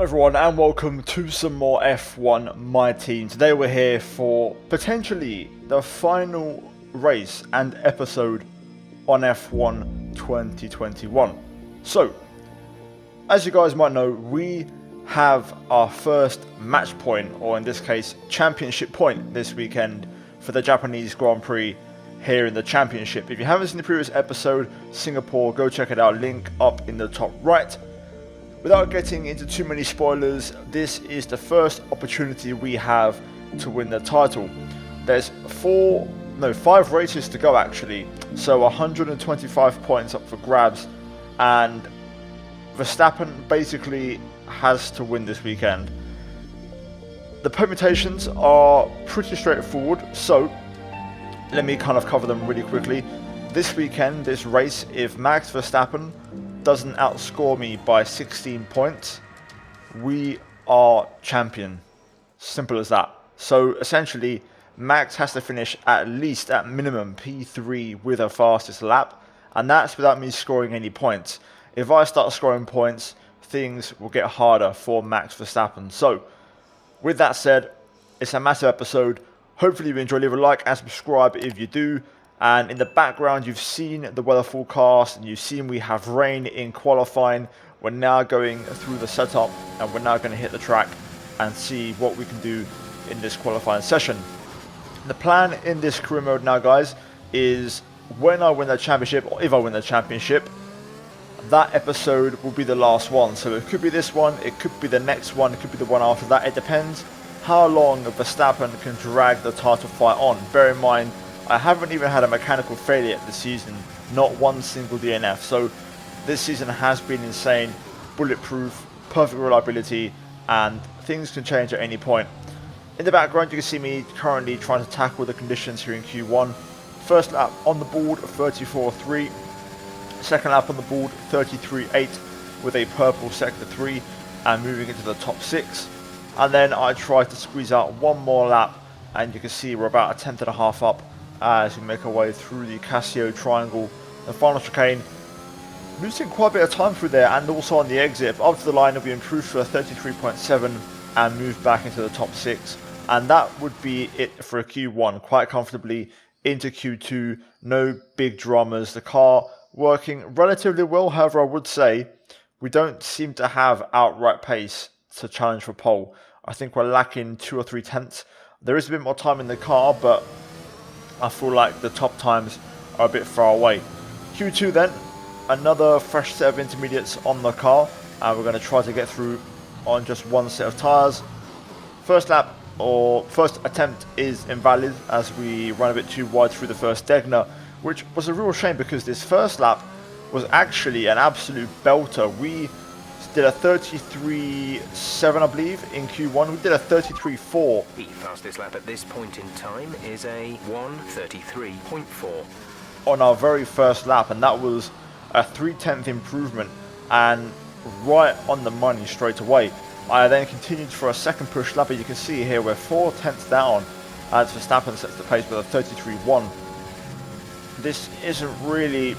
Hello everyone and welcome to some more F1 My Team. Today we're here for potentially the final race and episode on F1 2021. So, as you guys might know, we have our first match point, or in this case, championship point this weekend for the Japanese Grand Prix here in the championship. If you haven't seen the previous episode, Singapore, go check it out, link up in the top right. Without getting into too many spoilers, this is the first opportunity we have to win the title. There's 5 races to go actually, so 125 points up for grabs, and Verstappen basically has to win this weekend. The permutations are pretty straightforward, so let me kind of cover them really quickly. This weekend, this race, if Max Verstappen doesn't outscore me by 16 points, we are champion. Simple as that. So essentially, Max has to finish at least at minimum P3 with a fastest lap, and that's without me scoring any points. If I start scoring points, things will get harder for Max Verstappen. So, with that said, it's a massive episode. Hopefully you enjoy. Leave a like and subscribe if you do. And in the background, you've seen the weather forecast, and you've seen we have rain in qualifying. We're now going through the setup, and we're now going to hit the track and see what we can do in this qualifying session. The plan in this career mode now, guys, is when I win the championship, or if I win the championship, that episode will be the last one. So it could be this one, it could be the next one, it could be the one after that. It depends how long Verstappen can drag the title fight on. Bear in mind, I haven't even had a mechanical failure this season, not one single DNF. So this season has been insane, bulletproof, perfect reliability, and things can change at any point. In the background, you can see me currently trying to tackle the conditions here in Q1. First lap on the board, 34.3. Second lap on the board, 33.8 with a purple sector 3 and moving into the top 6. And then I tried to squeeze out one more lap, and you can see we're about a 10.5 up as we make our way through the Casio Triangle, the final chicane. Losing quite a bit of time through there, and also on the exit. Up to the line, we improved for a 33.7 and moved back into the top 6. And that would be it for a Q1, quite comfortably into Q2. No big dramas. The car working relatively well, however, I would say we don't seem to have outright pace to challenge for pole. I think we're lacking 2 or 3 tenths. There is a bit more time in the car, but I feel like the top times are a bit far away. Q2 then, another fresh set of intermediates on the car, and we're going to try to get through on just one set of tyres. First lap, or first attempt, is invalid as we run a bit too wide through the first Degner, which was a real shame because this first lap was actually an absolute belter. We did a 33.7, I believe, in Q1. We did a 33.4. The fastest lap at this point in time is a 1:33.4 on our very first lap, and that was a 3/10 improvement and right on the money straight away. I then continued for a second push lap, and you can see here we're 4 tenths down as Verstappen sets the pace with a 33.1. This isn't really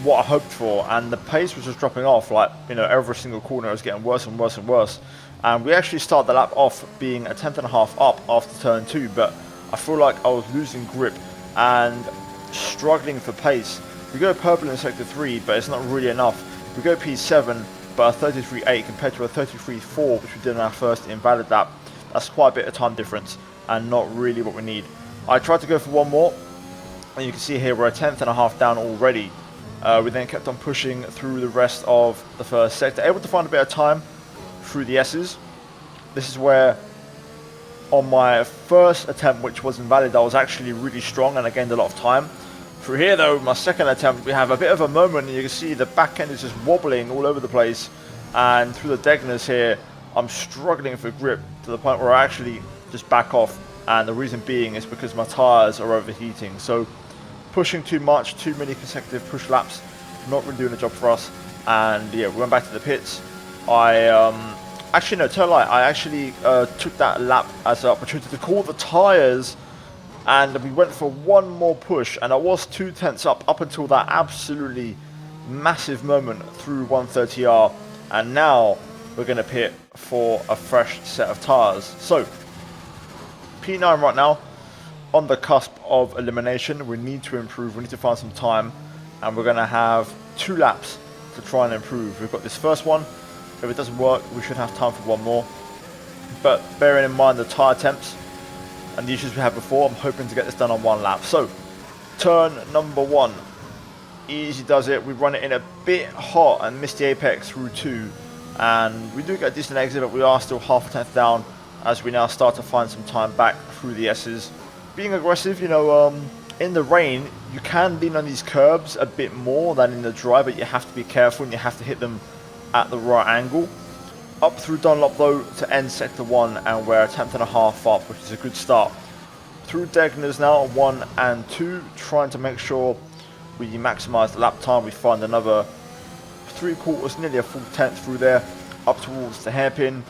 what I hoped for, and the pace was just dropping off. Like, you know, every single corner was getting worse and worse and worse, and we actually started the lap off being a 10.5 up after turn 2, but I feel like I was losing grip and struggling for pace. We go purple in sector 3, but it's not really enough. We go P7, but a 33.8 compared to a 33.4 which we did in our first invalid lap. That's quite a bit of time difference and not really what we need. I tried to go for one more, and you can see here we're a 10.5 down already. We then kept on pushing through the rest of the first sector, able to find a bit of time through the S's. This is where, on my first attempt, which was invalid, I was actually really strong and I gained a lot of time. Through here though, my second attempt, we have a bit of a moment, and you can see the back end is just wobbling all over the place. And through the Degners here, I'm struggling for grip to the point where I actually just back off. And the reason being is because my tyres are overheating. So pushing too much, too many consecutive push laps, not really doing the job for us. And yeah, we went back to the pits. Actually no, tell a lie, I actually took that lap as an opportunity to call the tyres, and we went for one more push, and I was 2 tenths up until that absolutely massive moment through 130R. And now we're going to pit for a fresh set of tyres. So, P9 right now, on the cusp of elimination. We need to improve, we need to find some time, and we're going to have 2 laps to try and improve. We've got this first one. If it doesn't work, we should have time for one more. But bearing in mind the tyre temps and the issues we had before, I'm hoping to get this done on 1 lap. So, turn number 1. Easy does it. We run it in a bit hot and miss the apex through 2. And we do get a decent exit, but we are still half a tenth down as we now start to find some time back through the S's. Being aggressive, you know, in the rain, you can lean on these curbs a bit more than in the dry, but you have to be careful and you have to hit them at the right angle. Up through Dunlop though to end sector 1, and we're a tenth and a half up, which is a good start. Through Degners now, 1 and 2, trying to make sure we maximise the lap time. We find another 3/4, nearly a full tenth through there, up towards the hairpin,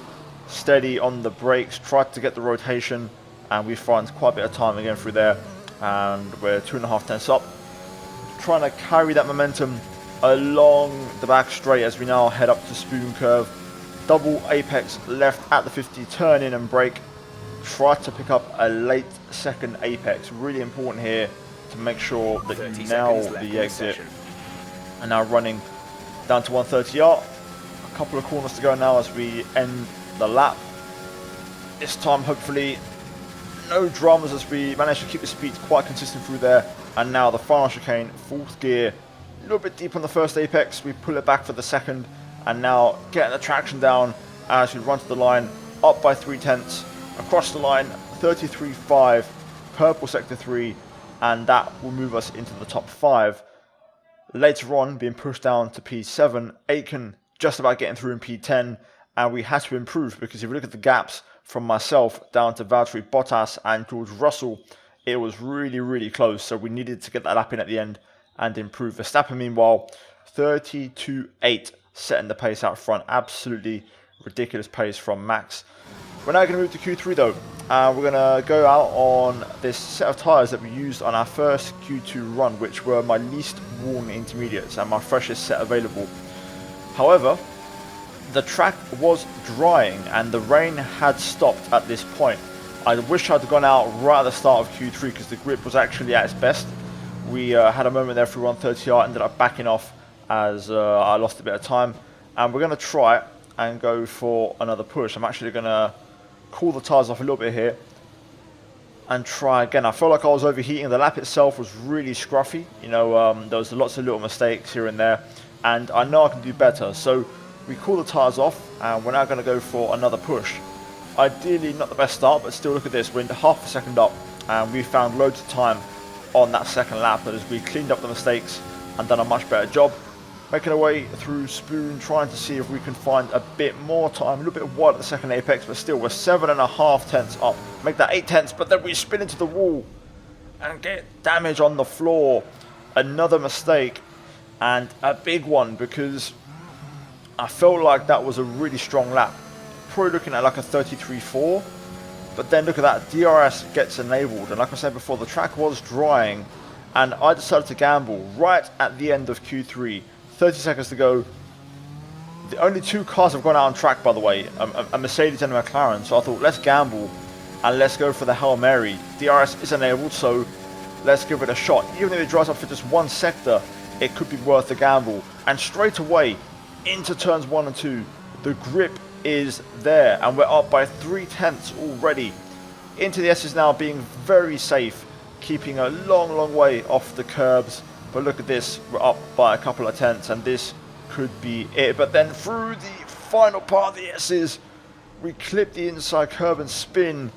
steady on the brakes, tried to get the rotation, and we find quite a bit of time again through there, and we're 2.5 tenths up. Trying to carry that momentum along the back straight as we now head up to Spoon Curve. Double apex left at the 50, turn in and brake. Try to pick up a late second apex. Really important here to make sure that you nail the exit. And now running down to 130R. A couple of corners to go now as we end the lap. This time hopefully no dramas as we manage to keep the speed quite consistent through there. And now the final chicane, 4th gear. A little bit deep on the first apex. We pull it back for the second. And now getting the traction down as we run to the line, up by 3 tenths, across the line, 33.5, purple sector 3, and that will move us into the top 5. Later on, being pushed down to P7, Aiken just about getting through in P10, and we had to improve because if you look at the gaps from myself down to Valtteri Bottas and George Russell, it was really, really close, so we needed to get that lap in at the end and improve. Verstappen, meanwhile, 32.8. setting the pace out front. Absolutely ridiculous pace from Max. We're now going to move to Q3 though. We're going to go out on this set of tyres that we used on our first Q2 run, which were my least worn intermediates and my freshest set available. However, the track was drying and the rain had stopped at this point. I wish I'd gone out right at the start of Q3 because the grip was actually at its best. We had a moment there through 130R, ended up backing off as I lost a bit of time, and we're going to try and go for another push. I'm actually going to cool the tyres off a little bit here and try again. I felt like I was overheating. The lap itself was really scruffy, you know, there was lots of little mistakes here and there, and I know I can do better. So we cool the tyres off and we're now going to go for another push. Ideally not the best start, but still look at this, we're into half a second up and we found loads of time on that second lap as we cleaned up the mistakes and done a much better job. Making our way through Spoon, trying to see if we can find a bit more time. A little bit wide at the second apex, but still we're 7.5 tenths up. Make that 8 tenths, but then we spin into the wall and get damage on the floor. Another mistake, and a big one, because I felt like that was a really strong lap. Probably looking at like a 33.4, but then look at that, DRS gets enabled, and like I said before, the track was drying, and I decided to gamble right at the end of Q3. 30 seconds to go. The only 2 cars have gone out on track, by the way, a Mercedes and a McLaren, so I thought let's gamble and let's go for the Hail Mary. DRS is enabled, so let's give it a shot. Even if it dries up for just 1 sector, it could be worth the gamble. And straight away into turns 1 and 2, the grip is there and we're up by 3 tenths already. Into the S's now, being very safe, keeping a long way off the curbs. But look at this, we're up by a couple of tenths and this could be it. But then through the final part of the S's, we clip the inside curb and spin.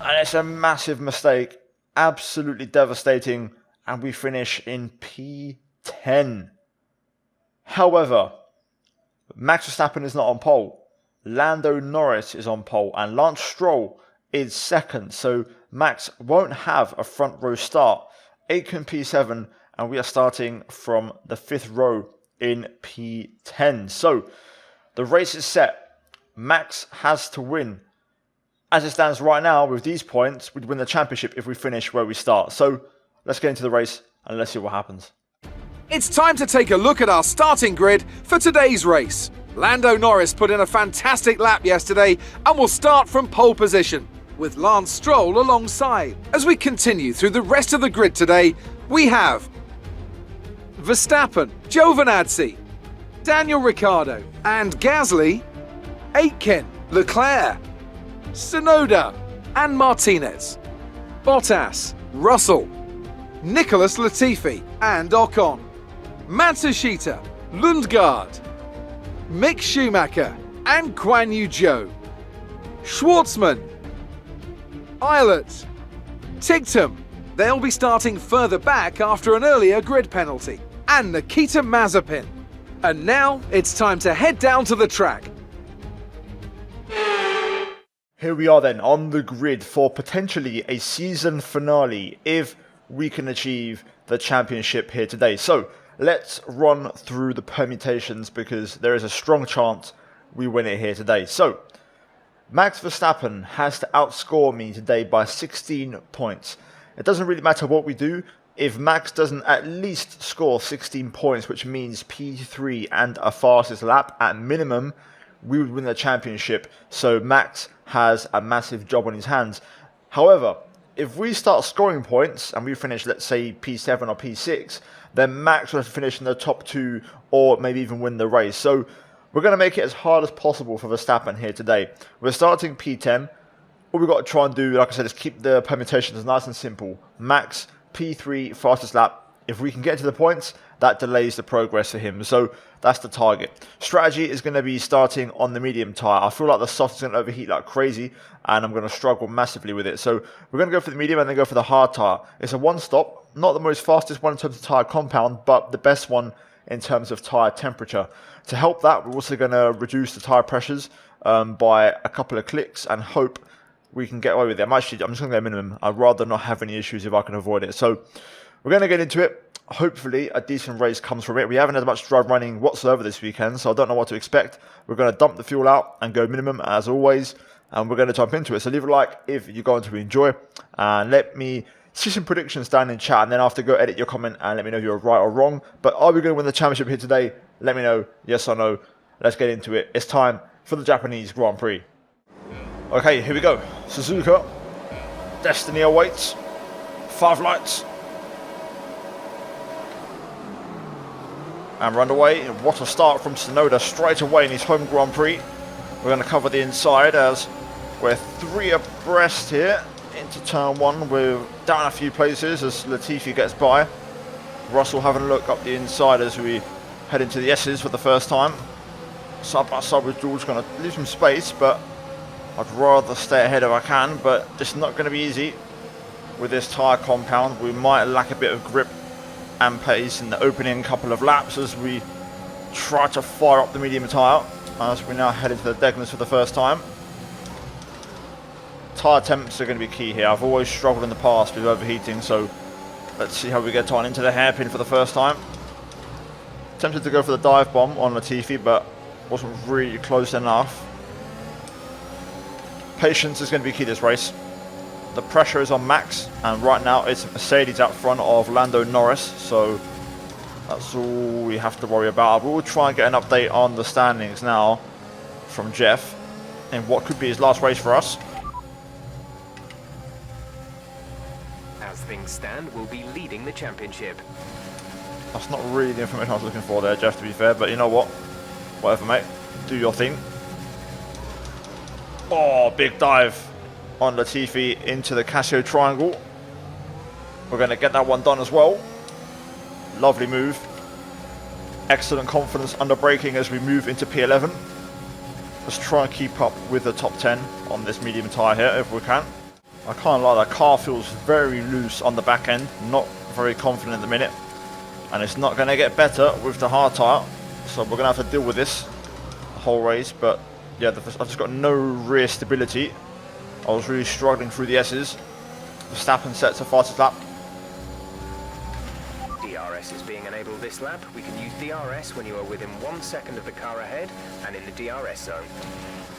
And it's a massive mistake, absolutely devastating. And we finish in P10. However, Max Verstappen is not on pole. Lando Norris is on pole and Lance Stroll is second. So Max won't have a front row start. Aiken P7 and we are starting from the 5th row in P10. So the race is set. Max has to win. As it stands right now with these points, we'd win the championship if we finish where we start. So let's get into the race and let's see what happens. It's time to take a look at our starting grid for today's race. Lando Norris put in a fantastic lap yesterday and will start from pole position, with Lance Stroll alongside. As we continue through the rest of the grid today, we have Verstappen, Giovinazzi, Daniel Ricciardo and Gasly, Aitken, Leclerc, Tsunoda and Martinez, Bottas, Russell, Nicholas Latifi and Ocon, Matsushita, Lundgaard, Mick Schumacher and Guan Yu Zhou, Schwartzman, Eilert, Tigtum. They'll be starting further back after an earlier grid penalty, and Nikita Mazepin. And now it's time to head down to the track. Here we are then on the grid for potentially a season finale if we can achieve the championship here today. So let's run through the permutations because there is a strong chance we win it here today. So Max Verstappen has to outscore me today by 16 points. It doesn't really matter what we do. If Max doesn't at least score 16 points, which means P3 and a fastest lap at minimum, we would win the championship. So Max has a massive job on his hands. However, if we start scoring points and we finish, let's say, P7 or P6, then Max will have to finish in the top 2 or maybe even win the race. So we're going to make it as hard as possible for Verstappen here today. We're starting P10. All we've got to try and do, like I said, is keep the permutations nice and simple. Max, P3, fastest lap. If we can get to the points, that delays the progress for him. So that's the target. Strategy is going to be starting on the medium tyre. I feel like the soft is going to overheat like crazy, and I'm going to struggle massively with it. So we're going to go for the medium and then go for the hard tyre. It's a one-stop, not the most fastest one in terms of tyre compound, but the best one in terms of tyre temperature. To help that, we're also going to reduce the tyre pressures by a couple of clicks and hope we can get away with it. I'm just going to go minimum. I'd rather not have any issues if I can avoid it. So we're going to get into it. Hopefully a decent race comes from it. We haven't had much drive running whatsoever this weekend, so I don't know what to expect. We're going to dump the fuel out and go minimum as always, and we're going to jump into it. So leave a like if you're going to enjoy, and let me see some predictions down in chat, and then after go edit your comment and let me know if you're right or wrong. But are we going to win the championship here today? Let me know, yes or no. Let's get into it. It's time for the Japanese Grand Prix. Okay, here we go. Suzuka, destiny awaits. 5 lights. And we're underway. What a start from Tsunoda straight away in his home Grand Prix. We're going to cover the inside as we're 3 abreast here into turn 1. We're down a few places as Latifi gets by. Russell having a look up the inside as we head into the S's for the first time. Side by side with George, going to leave some space, but I'd rather stay ahead if I can, but it's not going to be easy with this tyre compound. We might lack a bit of grip and pace in the opening couple of laps as we try to fire up the medium tyre as we now head into the Degness for the first time. Tyre temps are going to be key here. I've always struggled in the past with overheating, so let's see how we get on into the hairpin for the first time. Tempted to go for the dive bomb on Latifi, but wasn't really close enough. Patience is going to be key this race. The pressure is on Max, and right now it's Mercedes out front of Lando Norris, so that's all we have to worry about. We'll try and get an update on the standings now from Jeff in what could be his last race for us. As things stand, we'll be leading the championship. That's not really the information I was looking for there, Jeff, to be fair, but you know what? Whatever, mate. Do your thing. Oh, big dive on Latifi into the Casio triangle. We're going to get that one done as well. Lovely move. Excellent confidence under braking as we move into P11. Let's try and keep up with the top 10 on this medium tyre here if we can. I can't lie, the car feels very loose on the back end. Not very confident at the minute. And it's not going to get better with the hard tyre. So we're going to have to deal with this the whole race. But yeah, I've just got no rear stability. I was really struggling through the S's. Verstappen sets a fastest lap. DRS is being enabled this lap. We can use DRS when you are within 1 second of the car ahead and in the DRS zone.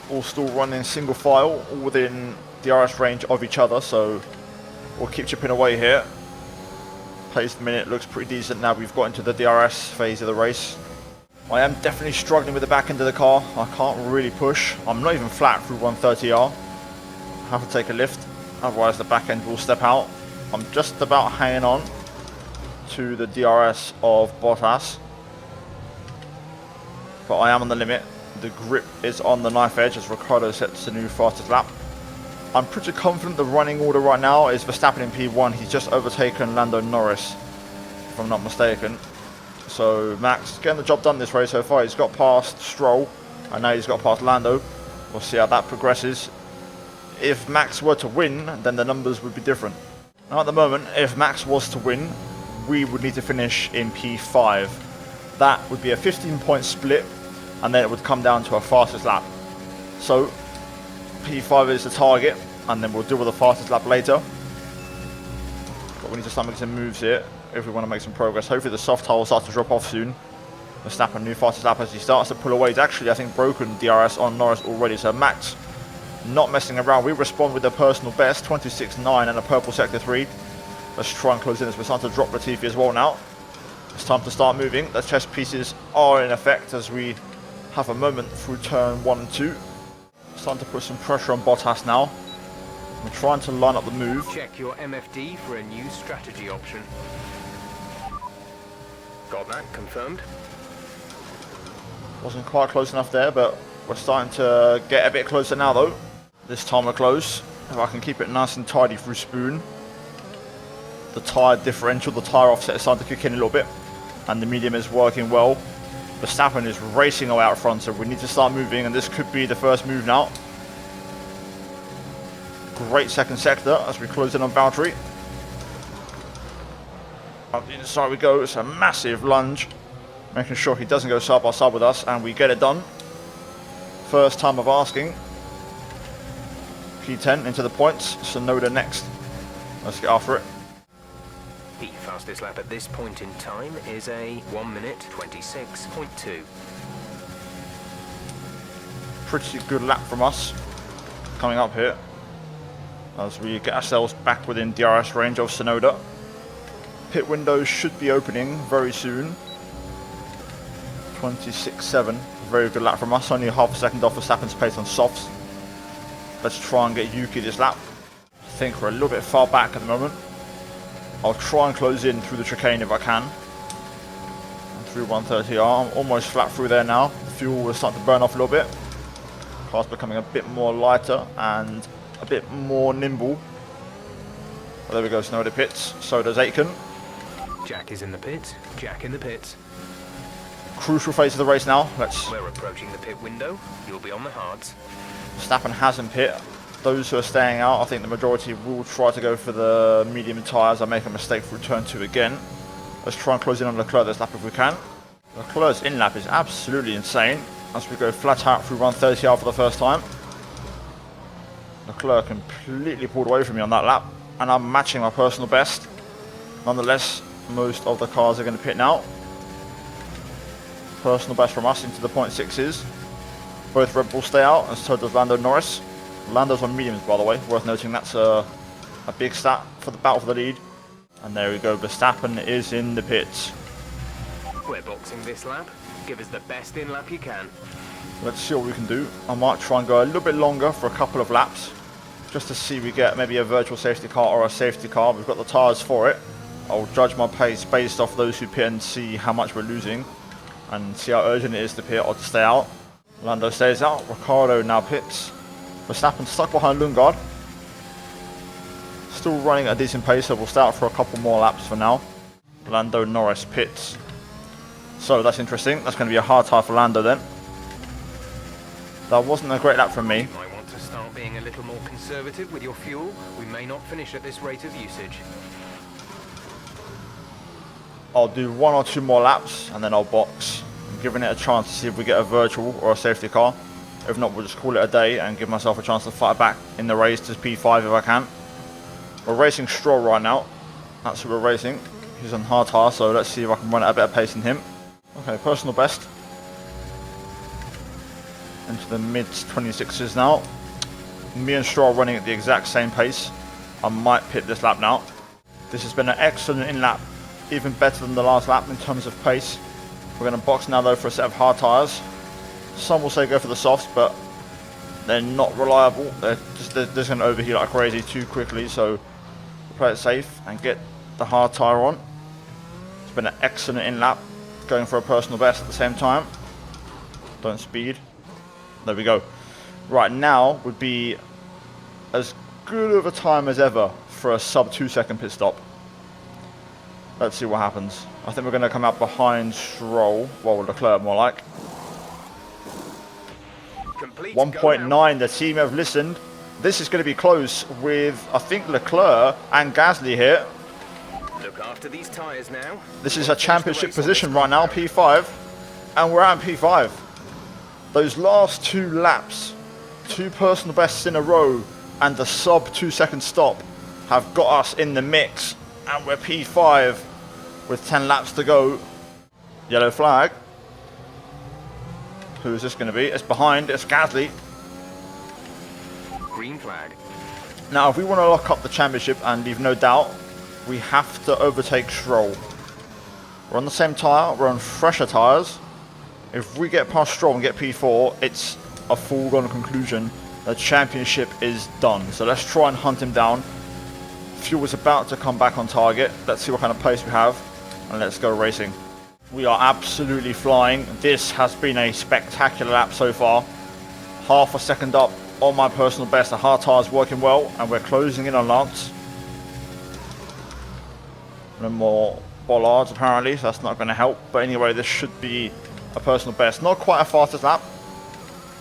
All still running single file, all within DRS range of each other, so we'll keep chipping away here. Pace at the minute looks pretty decent now we've got into the DRS phase of the race. I am definitely struggling with the back end of the car. I can't really push. I'm not even flat through 130R. I have to take a lift, otherwise the back end will step out. I'm just about hanging on to the DRS of Bottas, but I am on the limit. The grip is on the knife edge as Ricciardo sets the new fastest lap. I'm pretty confident the running order right now is Verstappen in P1. He's just overtaken Lando Norris, if I'm not mistaken. So Max getting the job done this race so far. He's got past Stroll and now he's got past Lando. We'll see how that progresses. If Max were to win, then the numbers would be different. Now at the moment, if Max was to win, we would need to finish in P5. That would be a 15-point split, and then it would come down to a fastest lap. So P5 is the target, and then we'll deal with the fastest lap later. But we need to start making some moves here if we want to make some progress. Hopefully the soft tire will start to drop off soon. Verstappen new fastest lap as he starts to pull away. He's actually, I think, broken DRS on Norris already. So Max not messing around. We respond with a personal best, 26.9 and a purple sector 3. Let's try and close in as we're starting to drop Latifi as well now. It's time to start moving. The chest pieces are in effect as we have a moment through turn 1 and 2. Starting to put some pressure on Bottas now. We're trying to line up the move. Check your MFD for a new strategy option. Got that confirmed. Wasn't quite close enough there, but we're starting to get a bit closer now though. This time we're close. If I can keep it nice and tidy through Spoon. The tyre differential, the tyre offset is starting to kick in a little bit. And the medium is working well. Verstappen is racing away out front, so we need to start moving, and this could be the first move now. Great second sector as we close in on Valtteri. Up the inside we go. It's a massive lunge, making sure he doesn't go side by side with us, and we get it done. First time of asking. P10 into the points. Sonoda next. Let's get after it. The fastest lap at this point in time is a 1 minute 26.2. Pretty good lap from us coming up here as we get ourselves back within DRS range of Sonoda. Pit windows should be opening very soon. 26.7, very good lap from us, only half a second off Verstappen's pace on softs. Let's try and get Yuki this lap. I think we're a little bit far back at the moment. I'll try and close in through the chicane if I can. And through 130R, I'm almost flat through there now. The fuel is starting to burn off a little bit. Car's becoming a bit more lighter and a bit more nimble. Well, there we go, Sonoda pits. So does Aitken. Jack is in the pits. Jack in the pits. Crucial phase of the race now. We're approaching the pit window. You'll be on the hards. Verstappen hasn't pit. Those who are staying out, I think the majority will try to go for the medium tyres. I make a mistake through turn 2 again. Let's try and close in on Leclerc this lap if we can. Leclerc's in lap is absolutely insane as we go flat out through 130R for the first time. Leclerc completely pulled away from me on that lap, and I'm matching my personal best. Nonetheless, most of the cars are going to pit now. Personal best from us into the 0.6s. Both Red Bulls stay out, and so does Lando Norris. Lando's on mediums, by the way, worth noting. That's a big stat for the battle for the lead. And there we go, Verstappen is in the pits. We're boxing this lap. Give us the best in lap you can. Let's see what we can do. I might try and go a little bit longer for a couple of laps, just to see we get maybe a virtual safety car or a safety car. We've got the tyres for it. I'll judge my pace based off those who pit and see how much we're losing, and see how urgent it is to pit or to stay out. Lando stays out, Ricciardo now pits. Verstappen stuck behind Lundgaard. Still running at a decent pace, so we'll stay out for a couple more laps for now. Lando Norris pits. So that's interesting. That's going to be a hard tie for Lando then. That wasn't a great lap from me. You might want to start being a little more conservative with your fuel. We may not finish at this rate of usage. I'll do 1 or 2 more laps and then I'll box. I'm giving it a chance to see if we get a virtual or a safety car. If not, we'll just call it a day and give myself a chance to fight back in the race to P5 if I can. We're racing Stroll right now. That's who we're racing. He's on hard tyre, so let's see if I can run at a better pace than him. Okay, personal best. Into the mid 26s now. Me and Stroll running at the exact same pace. I might pit this lap now. This has been an excellent in lap, even better than the last lap in terms of pace. We're going to box now though for a set of hard tyres. Some will say go for the softs, but they're not reliable. They're just going to overheat like crazy too quickly, so play it safe and get the hard tyre on. It's been an excellent in-lap, going for a personal best at the same time. Don't speed. There we go. Right now would be as good of a time as ever for a sub 2 second pit stop. Let's see what happens. I think we're going to come out behind Stroll, well, Leclerc more like. 1.9, the team have listened. This is going to be close with, I think, Leclerc and Gasly here. Look after these tyres now. This is a championship position right now, P5, and we're at P5. Those last 2 laps, 2 personal bests in a row, and the sub 2 second stop have got us in the mix, and we're P5 with 10 laps to go. Yellow flag. Who is this going to be? It's behind, it's Gasly. Green flag. Now, if we want to lock up the championship and leave no doubt, we have to overtake Stroll. We're on the same tyre, we're on fresher tyres. If we get past Stroll and get P4, it's a foregone conclusion. The championship is done. So let's try and hunt him down. Fuel is about to come back on target. Let's see what kind of pace we have, and let's go racing. We are absolutely flying. This has been a spectacular lap so far. Half a second up on my personal best. The hard tyres working well, and we're closing in on Lance. No more bollards apparently, so that's not going to help. But anyway, this should be a personal best. Not quite a fastest lap,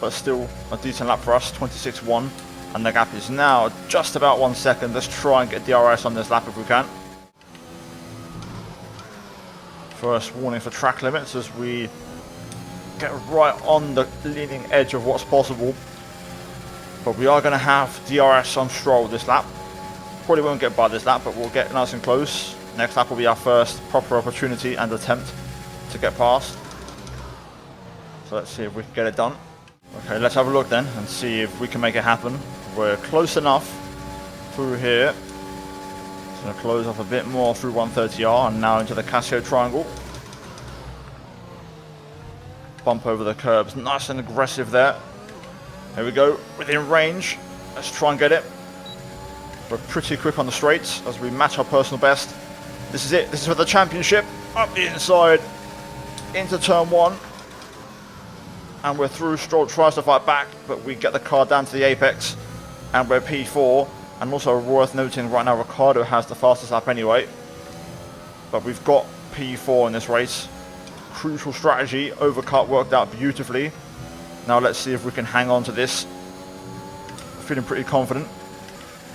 but still a decent lap for us. 26.1, and the gap is now just about 1 second. Let's try and get DRS on this lap if we can. First warning for track limits as we get right on the leading edge of what's possible. But we are going to have DRS on Stroll this lap. Probably won't get by this lap, but we'll get nice and close. Next lap will be our first proper opportunity and attempt to get past. So let's see if we can get it done. Okay, let's have a look then and see if we can make it happen. We're close enough through here. Going to close off a bit more through 130R and now into the Casio triangle. Bump over the curbs, nice and aggressive there. Here we go, within range. Let's try and get it. We're pretty quick on the straights as we match our personal best. This is it, this is for the championship. Up the inside, into turn 1. And we're through. Stroll tries to fight back, but we get the car down to the apex. And we're P4. And also worth noting right now, Ricciardo has the fastest lap anyway. But we've got P4 in this race. Crucial strategy, overcut worked out beautifully. Now let's see if we can hang on to this. Feeling pretty confident.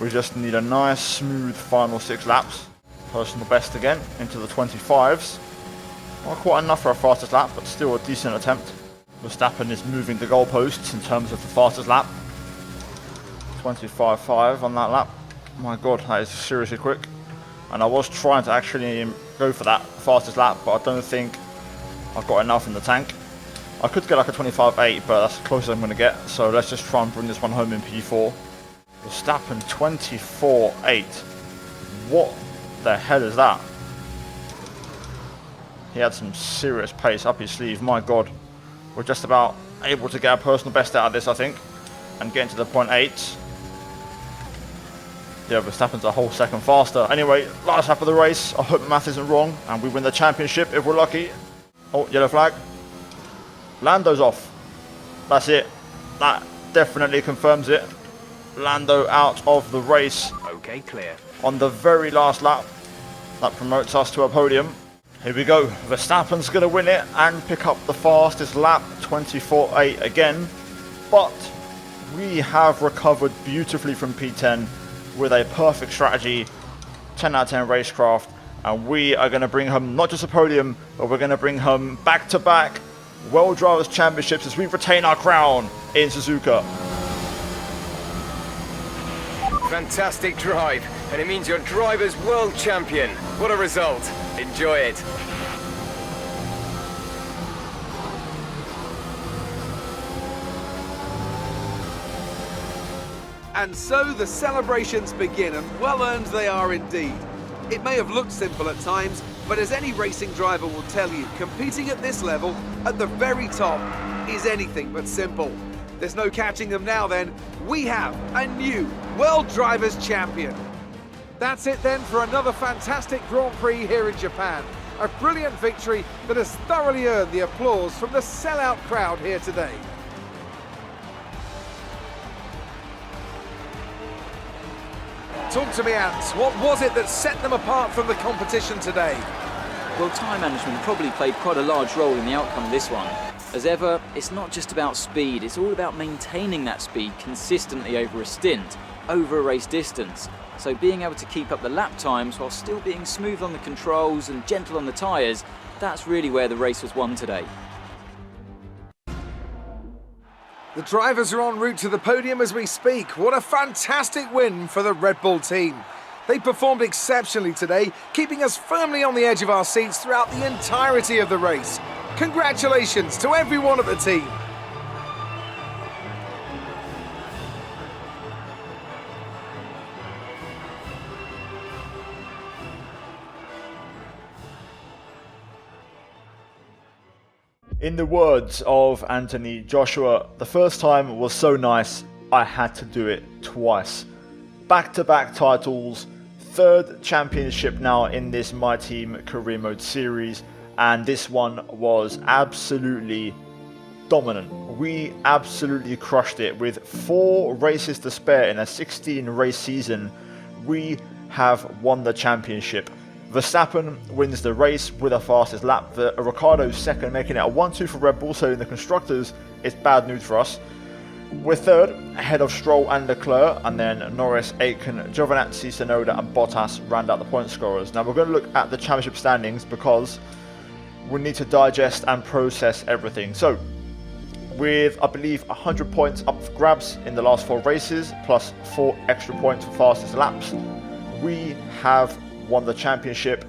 We just need a nice smooth final 6 laps. Personal best again into the 25s. Not quite enough for our fastest lap, but still a decent attempt. Verstappen is moving the goalposts in terms of the fastest lap. 25.5 on that lap. My god, that is seriously quick. And I was trying to actually go for that fastest lap, but I don't think I've got enough in the tank. I could get like a 25.8, but that's the closest I'm going to get. So let's just try and bring this one home in P4. Verstappen 24.8. What the hell is that? He had some serious pace up his sleeve, my god. We're just about able to get a personal best out of this, I think, and get into the 0.8. Yeah, Verstappen's a whole second faster. Anyway, last lap of the race. I hope the math isn't wrong, and we win the championship if we're lucky. Oh, yellow flag. Lando's off. That's it. That definitely confirms it. Lando out of the race. Okay, clear. On the very last lap. That promotes us to a podium. Here we go. Verstappen's going to win it and pick up the fastest lap. 24.8 again. But we have recovered beautifully from P10 with a perfect strategy. 10 out of 10 racecraft. And we are going to bring home not just a podium, but we're going to bring home back-to-back World Drivers' Championships as we retain our crown in Suzuka. Fantastic drive, and it means you're Drivers' World Champion. What a result. Enjoy it. And so the celebrations begin, and well earned they are indeed. It may have looked simple at times, But as any racing driver will tell you, competing at this level, at the very top, is anything but simple. There's no catching them now then. We have a new World Drivers' Champion. That's it then for another fantastic Grand Prix here in Japan. A brilliant victory that has thoroughly earned the applause from the sellout crowd here today. Talk to me, Ants. What was it that set them apart from the competition today? Well, time management probably played quite a large role in the outcome of this one. As ever, it's not just about speed, it's all about maintaining that speed consistently over a stint, over a race distance. So being able to keep up the lap times while still being smooth on the controls and gentle on the tyres, that's really where the race was won today. The drivers are en route to the podium as we speak. What a fantastic win for the Red Bull team. They performed exceptionally today, keeping us firmly on the edge of our seats throughout the entirety of the race. Congratulations to everyone at the team. In the words of Anthony Joshua, the first time was so nice, I had to do it twice. Back-to-back titles, third championship now in this My Team Career Mode series, and this one was absolutely dominant. We absolutely crushed it. With 4 races to spare in a 16 race season, we have won the championship. Verstappen wins the race with the fastest lap. Ricciardo's second, making it a 1-2 for Red Bull, so in the constructors it's bad news for us. We're third, ahead of Stroll and Leclerc, and then Norris, Aitken, Giovinazzi, Tsunoda and Bottas round out the point scorers. Now we're going to look at the championship standings because we need to digest and process everything. So, with I believe 100 points up for grabs in the last 4 races, plus 4 extra points for fastest laps, we have won the championship.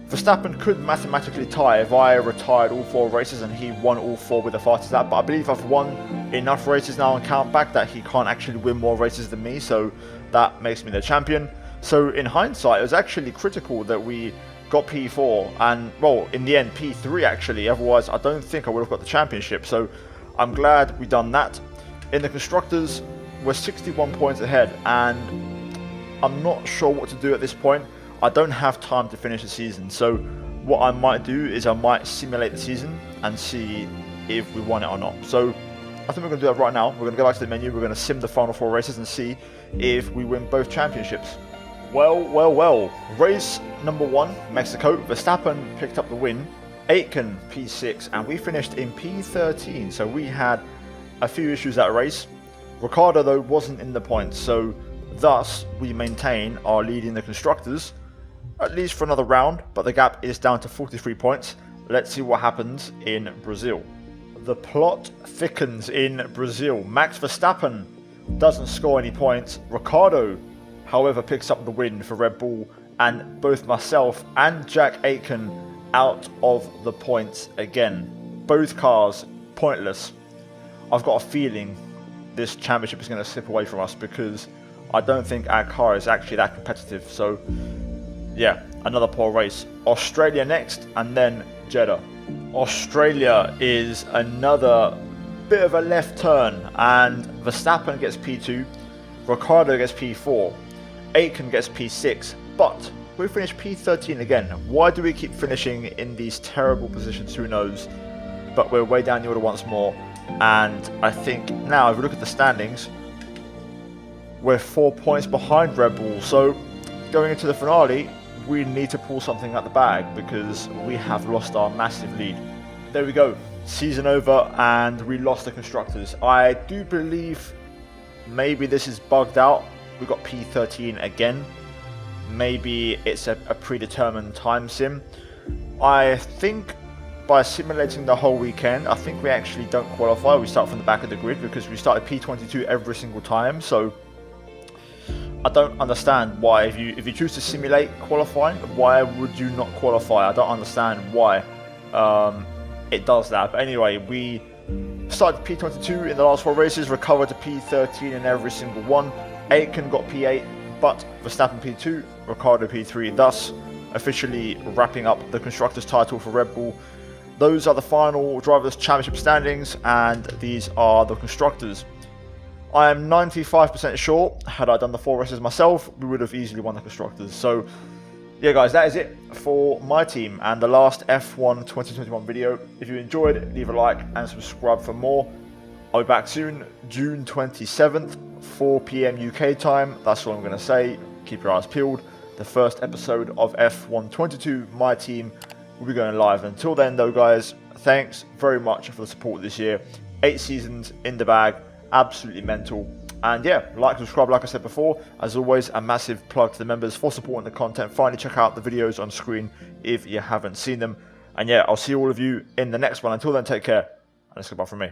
Verstappen could mathematically tie if I retired all 4 races and he won all 4 with the fastest lap, but I believe I've won enough races now and count back that he can't actually win more races than me, so that makes me the champion. So in hindsight, it was actually critical that we got P4 and, well, in the end P3 actually, otherwise I don't think I would have got the championship, so I'm glad we done that. In the constructors, we're 61 points ahead and I'm not sure what to do at this point. I don't have time to finish the season, so what I might do is I might simulate the season and see if we won it or not. So I think we're going to do that right now. We're going to go back to the menu, we're going to sim the final 4 races and see if we win both championships. Well. Race number 1, Mexico. Verstappen picked up the win. Aitken P6 and we finished in P13, so we had a few issues that race. Ricciardo though wasn't in the points, so thus we maintain our lead in the constructors, at least for another round, but the gap is down to 43 points. Let's see what happens in Brazil. The plot thickens in Brazil. Max Verstappen doesn't score any points. Ricciardo, however, picks up the win for Red Bull, and both myself and Jack Aitken out of the points again. Both cars pointless. I've got a feeling this championship is going to slip away from us because I don't think our car is actually that competitive. So yeah, another poor race. Australia next and then Jeddah. Australia is another bit of a left turn and Verstappen gets P2, Ricciardo gets P4, Aitken gets P6, but we finish P13 again. Why do we keep finishing in these terrible positions? Who knows? But we're way down the order once more, and I think now if we look at the standings, we're 4 points behind Red Bull, so going into the finale we need to pull something out the bag because we have lost our massive lead. There we go, season over and we lost the constructors. I do believe maybe this is bugged out. We got P13 again. Maybe it's a predetermined time sim. I think by simulating the whole weekend, I think we actually don't qualify. We start from the back of the grid because we started P22 every single time, so I don't understand why, if you choose to simulate qualifying, why would you not qualify? I don't understand why it does that. But anyway, we started P22 in the last 4 races, recovered to P13 in every single one. Aitken got P8, but Verstappen P2, Ricciardo P3. Thus, officially wrapping up the Constructors title for Red Bull. Those are the final Drivers' Championship standings, and these are the Constructors. I am 95% sure, had I done the 4 races myself, we would have easily won the Constructors. So, yeah guys, that is it for my team and the last F1 2021 video. If you enjoyed it, leave a like and subscribe for more. I'll be back soon, June 27th, 4 PM UK time. That's all I'm going to say. Keep your eyes peeled. The first episode of F1 22, my team, will be going live. Until then though guys, thanks very much for the support this year. 8 seasons in the bag. Absolutely mental. And yeah, like, subscribe like I said before. As always, a massive plug to the members for supporting the content. Finally, check out the videos on screen if you haven't seen them. And yeah, I'll see all of you in the next one. Until then, take care, and it's goodbye from me.